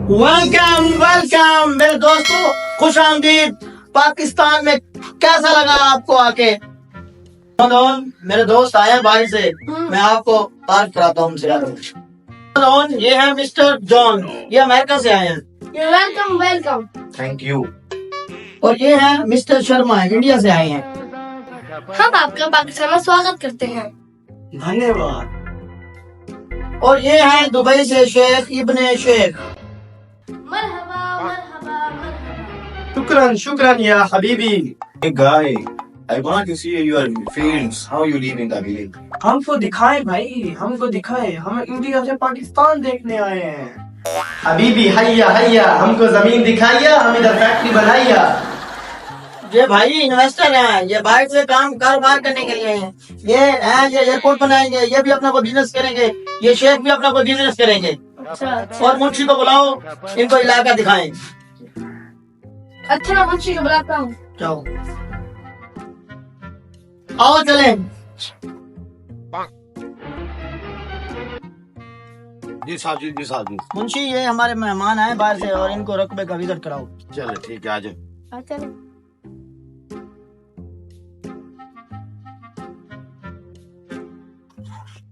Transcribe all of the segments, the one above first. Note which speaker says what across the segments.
Speaker 1: Welcome welcome मेरे दोस्तों, खुश आमदीद। पाकिस्तान में कैसा लगा आपको आके? मेरे दोस्त आए हैं बाहर से, मैं आपको तारीफ कराता हूँ उनसे। ये है मिस्टर जॉन, ये अमेरिका से आए हैं।
Speaker 2: Welcome welcome.
Speaker 1: Thank you. और ये है मिस्टर शर्मा, इंडिया से आए हैं।
Speaker 2: हम आपका पाकिस्तान में स्वागत करते हैं।
Speaker 1: धन्यवाद। और ये है दुबई से शेख इब्ने शेख।
Speaker 2: मरहबा मरहबा मरहबा।
Speaker 1: शुक्रान शुक्रान या Habibi.
Speaker 3: Hey guy, I want to see your fields. How you live in the village?
Speaker 4: हमको दिखाए भाई, हमको दिखाए। हम इंडिया से पाकिस्तान देखने आए हैं।
Speaker 1: हबीबी हैया हैया, हमको जमीन दिखाइया, हम इधर फैक्ट्री बनाइया। ये भाई इन्वेस्टर हैं, ये बाहर से काम कारोबार करने के लिए हैं। ये एयरपोर्ट बनाएंगे, ये भी अपना को बिजनेस करेंगे, ये शेख भी अपना को बिजनेस करेंगे।
Speaker 2: अच्छा
Speaker 1: और मुंशी को बुलाओ, इनको इलाका दिखाएं।
Speaker 2: अच्छा, मैं मुंशी को बुलाता हूँ।
Speaker 1: जाओ, आओ चलें।
Speaker 3: जी साहब जी।
Speaker 1: मुंशी, ये हमारे मेहमान आए बाहर से और इनको रकबे का विजिट कराओ।
Speaker 3: चलो ठीक है, आ जाओ।
Speaker 2: अच्छा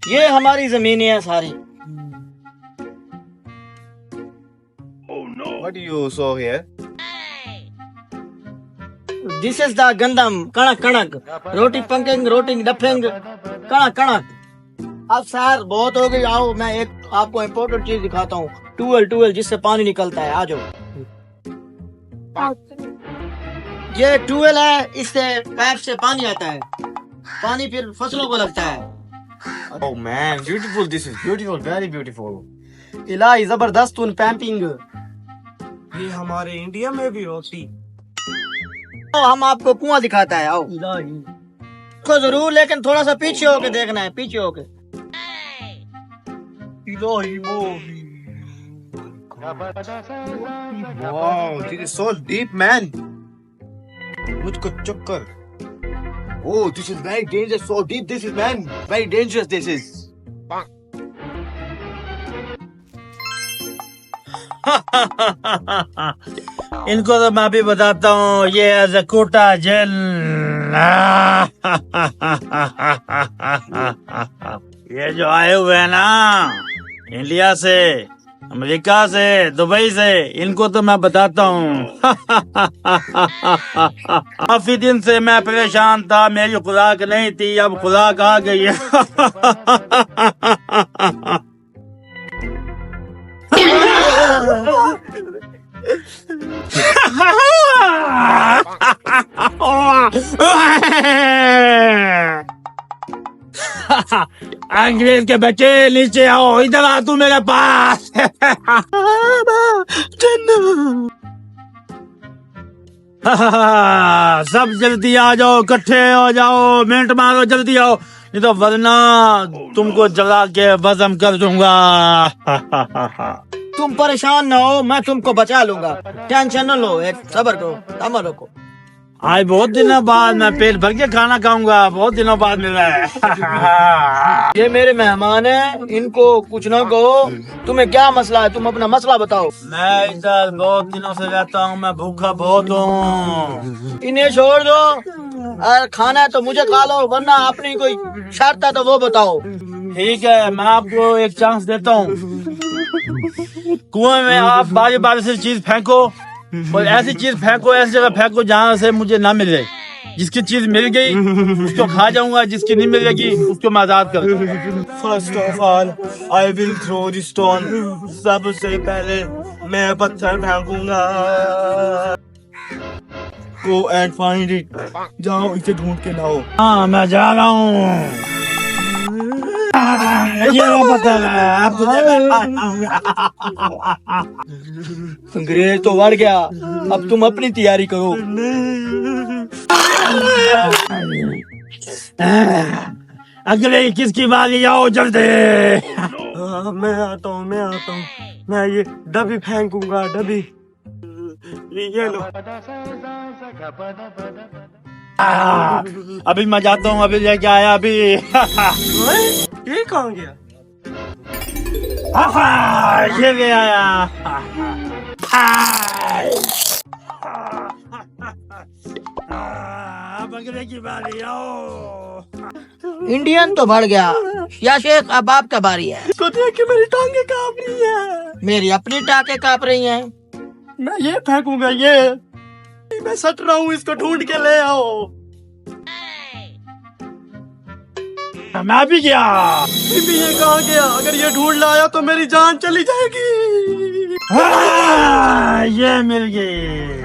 Speaker 1: ये हमारी जमीनें हैं सारी।
Speaker 3: What do you saw here?
Speaker 1: This is the गंदम, कणक कणक, रोटी पंकिंग, रोटी डफिंग, कणक कणक। अब सर बहुत हो गई, आओ मैं एक आपको इम्पोर्टेंट चीज दिखाता हूँ। टूवेल जिससे पानी निकलता है, आ जाओ। ये टूवेल है, इससे पाइप से पानी आता है, पानी फिर फसलों को लगता है।
Speaker 3: Oh man, beautiful. This is beautiful, very beautiful.
Speaker 1: इलाही जबरदस्त उन पैम्पिंग।
Speaker 4: ये हमारे इंडिया में भी होती।
Speaker 1: तो हम आपको कुआं दिखाता है, आओ। को जरूर, लेकिन थोड़ा सा पीछे होके देखना है, पीछे होके।
Speaker 3: Wow, this is so deep, man. मुझको चक्कर। Oh, this is very dangerous. So deep, this is, man. Very dangerous. This is.
Speaker 1: इनको तो मैं भी बताता हूँ, ये है जकोटा जेल। ये जो आए हुए हैं ना इंडिया से, अमेरिका से, दुबई से, इनको तो मैं बताता हूँ। काफी दिन से मैं परेशान था, मेरी खुराक नहीं थी, अब खुराक आ गई है। अंग्रेज के बच्चे, नीचे आओ, इधर आ तू मेरे पास। सब जल्दी आ जाओ, इकट्ठे हो जाओ, मिनट मारो, जल्दी आओ, नहीं तो वरना तुमको जला के वज़म कर दूंगा। तुम परेशान ना हो, मैं तुमको बचा लूंगा, टेंशन न लो, एक सब्र करो, तमर रखो। आज बहुत दिनों बाद मैं पेट भर के खाना खाऊंगा, बहुत दिनों बाद मिल रहा है। ये मेरे मेहमान हैं, इनको कुछ ना कहो। तुम्हें क्या मसला है, तुम अपना मसला बताओ। मैं इधर बहुत दिनों से रहता हूँ, मैं भूखा बहुत हूँ। इन्हें छोड़ दो, अगर खाना है तो मुझे खा लो, वरना अपनी कोई शर्त है तो वो बताओ। ठीक है, मैं आपको एक चांस देता हूँ। कुएं में आप बारी बारी से चीज फेंको, और ऐसी चीज फेंको, ऐसी जगह फेंको जहाँ से मुझे ना मिल जाए। जिसकी चीज मिल गई उसको खा जाऊंगा, जिसकी नहीं मिलेगी उसको मैं आजाद कर दूंगा।
Speaker 4: First of all I will throw the stone. सबसे पहले मैं पत्थर फेंकूंगा। Go and find it. जाओ, इसे ढूंढ के लाओ।
Speaker 1: हाँ, मैं जा रहा हूँ। ये वो पत्थर है, आपको अंग्रेज तो बढ़ गया, अब तुम अपनी तैयारी करो। अगले किसकी बारी, आओ जल्दी।
Speaker 4: मैं आता हूँ, मैं ये डब्बी फेंकूंगा, डब्बी। ये लो।
Speaker 1: अभी मैं जाता हूँ, अभी लेके आया अभी।
Speaker 4: ये कहाँ गया?
Speaker 1: ये भी आया। बकरे की बारी आओ।
Speaker 5: इंडियन तो बढ़ गया। या शेख अब आपका बारी है।
Speaker 4: इसको देख के मेरी टांगे कांप रही है।
Speaker 5: मेरी अपनी टाके कांप रही हैं।
Speaker 4: मैं ये फेंकूंगा ये। मैं सट रहा हूँ, इसको ढूंढ के ले आओ।
Speaker 1: मैं भी गया।
Speaker 4: भी ये कहाँ गया? अगर ये ढूंढ लाया तो मेरी जान चली जाएगी।
Speaker 1: ये मिल गई।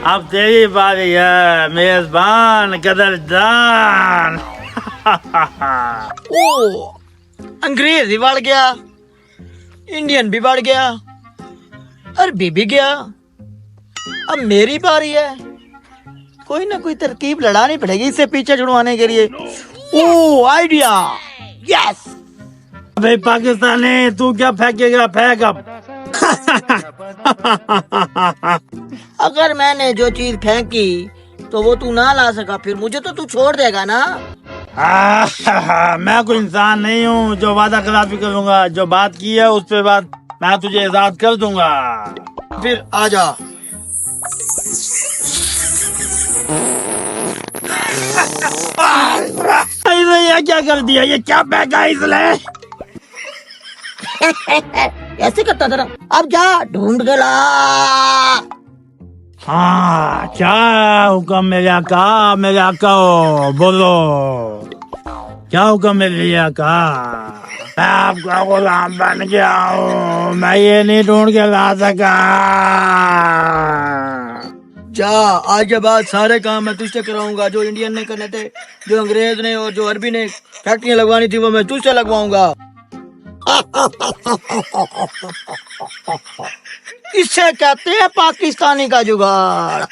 Speaker 1: अब तेरी बारी है मेजबान कदरदान।
Speaker 5: ओ, अंग्रेज भी बढ़ गया, इंडियन भी बढ़ गया, अरबी भी गया। अब मेरी बारी है। कोई ना कोई तरकीब लड़ानी पड़ेगी इससे पीछे छुड़वाने के लिए। ओ आइडिया, यस।
Speaker 1: भाई पाकिस्तानी, तू क्या फेंकेगा? फेंक अब।
Speaker 5: अगर मैंने जो चीज फेंकी तो वो तू ना ला सका, फिर मुझे तो तू छोड़ देगा ना।
Speaker 1: मैं कोई इंसान नहीं हूँ जो वादा खिलाफी करूंगा। जो बात की है उस पे बात मैं तुझे आजाद कर दूंगा।
Speaker 5: फिर आजा।
Speaker 1: ये क्या कर दिया? ये क्या फेंका इसने?
Speaker 5: ऐसे करता था ना। अब जा ढूंढ के ला।
Speaker 1: हाँ, क्या हुक्म मेरे आका? मेरे आका हो, बोलो क्या हुक्म मेरे आका? मैं आपका गुलाम बन गया हूँ। मैं ये नहीं ढूंढ के ला सका।
Speaker 5: जा, आज के बाद सारे काम मैं तुझसे कराऊंगा। जो इंडियन ने करने थे, जो अंग्रेज ने और जो अरबी ने फैक्ट्रियां लगवानी थी, वो मैं तुझसे लगवाऊंगा। इससे कहते हैं पाकिस्तानी का जुगाड़।